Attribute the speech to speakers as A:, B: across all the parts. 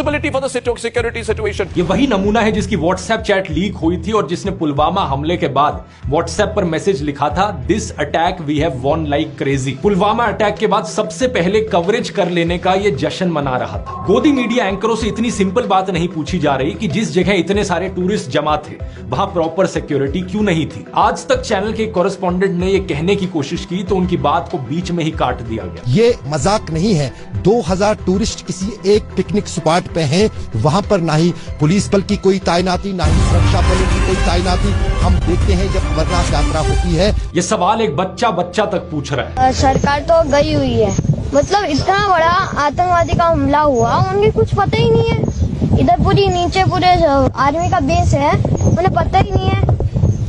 A: for the security situation.
B: ये वही नमूना है जिसकी व्हाट्सएप चैट लीक हुई थी और जिसने पुलवामा हमले के बाद व्हाट्सएप पर मैसेज लिखा था, this attack we have won like crazy. Pulwama attack के बाद सबसे पहले कवरेज कर लेने का ये जश्न मना रहा था। गोदी मीडिया एंकरों से इतनी सिंपल बात नहीं पूछी जा रही कि जिस जगह इतने सारे टूरिस्ट जमा थे वहां प्रॉपर सिक्योरिटी क्यों नहीं थी। आज तक चैनल के कॉरेस्पॉन्डेंट ने ये कहने की कोशिश की तो उनकी बात को बीच में ही काट दिया गया।
C: ये मजाक नहीं है। 2000 टूरिस्ट किसी एक पिकनिक स्पॉट पे हैं, वहां पर ना ही पुलिस बल की कोई तैनाती, ना ही सुरक्षा बलों की कोई तैनाती। हम देखते हैं जब अमरनाथ यात्रा होती है।
B: ये सवाल एक बच्चा तक पूछ रहा है।
D: सरकार तो गई हुई है, मतलब इतना बड़ा आतंकवादी का हमला हुआ, उन्हें कुछ पता ही नहीं है। इधर पूरी नीचे पूरे आर्मी का बेस है, उन्हें पता ही नहीं है।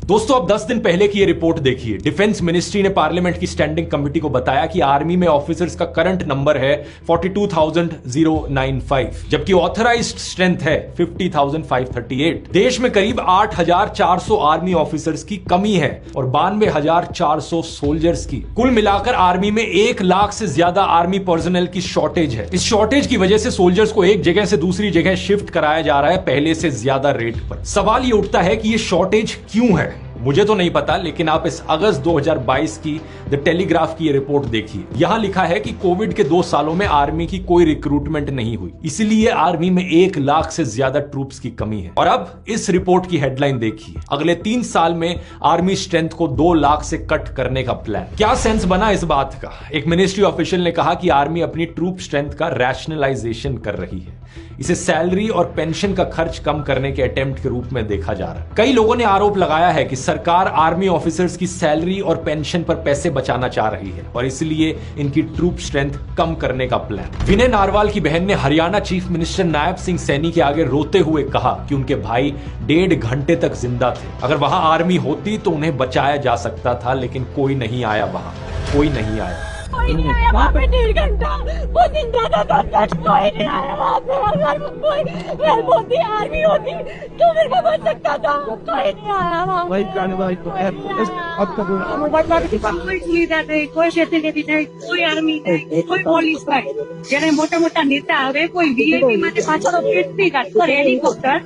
B: दोस्तों, अब 10 दिन पहले की ये रिपोर्ट देखिए। डिफेंस मिनिस्ट्री ने पार्लियामेंट की स्टैंडिंग कमेटी को बताया कि आर्मी में ऑफिसर्स का करंट नंबर है 42,095, जबकि ऑथराइज्ड स्ट्रेंथ है 50,538। देश में करीब 8,400 आर्मी ऑफिसर्स की कमी है और 92,400 सोल्जर्स की। कुल मिलाकर आर्मी में 1 लाख से ज्यादा आर्मी पर्सनल की शॉर्टेज है। इस शॉर्टेज की वजह से सोल्जर्स को एक जगह से दूसरी जगह शिफ्ट कराया जा रहा है पहले से ज्यादा रेट पर। सवाल ये उठता है कि ये शॉर्टेज क्यों है। मुझे तो नहीं पता, लेकिन आप इस अगस्त 2022 की द टेलीग्राफ की ये रिपोर्ट देखिए। यहां लिखा है कि कोविड के 2 सालों में आर्मी की कोई रिक्रूटमेंट नहीं हुई, इसलिए आर्मी में 1 लाख से ज्यादा ट्रूप्स की कमी है। और अब इस रिपोर्ट की हेडलाइन देखिए, अगले 3 साल में आर्मी स्ट्रेंथ को 2 लाख से कट करने का प्लान। क्या सेंस बना इस बात का? एक मिनिस्ट्री ऑफिशियल ने कहा कि आर्मी अपनी ट्रूप स्ट्रेंथ का रैशनलाइजेशन कर रही है। इसे सैलरी और पेंशन का खर्च कम करने के अटेम्प्ट के रूप में देखा जा रहा है। कई लोगों ने आरोप लगाया है कि सरकार आर्मी ऑफिसर्स की सैलरी और पेंशन पर पैसे बचाना चाह रही है और इसलिए इनकी ट्रूप स्ट्रेंथ कम करने का प्लान। विनय नारवाल की बहन ने हरियाणा चीफ मिनिस्टर नायब सिंह सैनी के आगे रोते हुए कहा कि उनके भाई 1.5 घंटे तक जिंदा थे। अगर वहां आर्मी होती तो उन्हें बचाया जा सकता था, लेकिन कोई नहीं आया, वहां कोई नहीं आया।
E: कोई नहीं आया वहाँ पे 1.5 घंटा, वो जिंदा था तक कोई नहीं आया वहाँ पे। अगर कोई हेल्प होती, आर्मी होती तो मेरे को बच सकता था। कोई नहीं आया वहाँ पे। कोई सुविधा नहीं, कोई फैसिलिटी नहीं, कोई आर्मी नहीं, कोई पुलिस नहीं। जैसे मोटा मोटा नेता આવે, કોઈ વીઆઈપી માટે પાછળ કેટલી ગાડી પર હેલિકોપ્ટર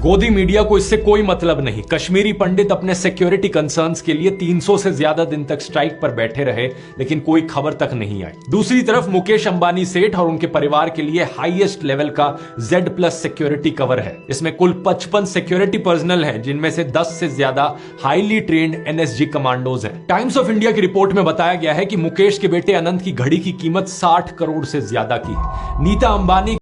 B: गोदी मीडिया को इससे कोई मतलब नहीं। कश्मीरी पंडित अपने सिक्योरिटी कंसर्न्स के लिए 300 से ज्यादा दिन तक स्ट्राइक पर बैठे रहे, लेकिन कोई खबर तक नहीं आई। दूसरी तरफ मुकेश अंबानी सेठ और उनके परिवार के लिए हाईएस्ट लेवल का Z+ सिक्योरिटी कवर है। इसमें कुल 55 सिक्योरिटी पर्सनल हैं, जिनमें से 10 से ज्यादा हाईली ट्रेन्ड NSG कमांडोज हैं। टाइम्स ऑफ इंडिया की रिपोर्ट में बताया गया है कि मुकेश के बेटे अनंत की घड़ी की कीमत 60 करोड़ से ज्यादा की है। नीता अंबानी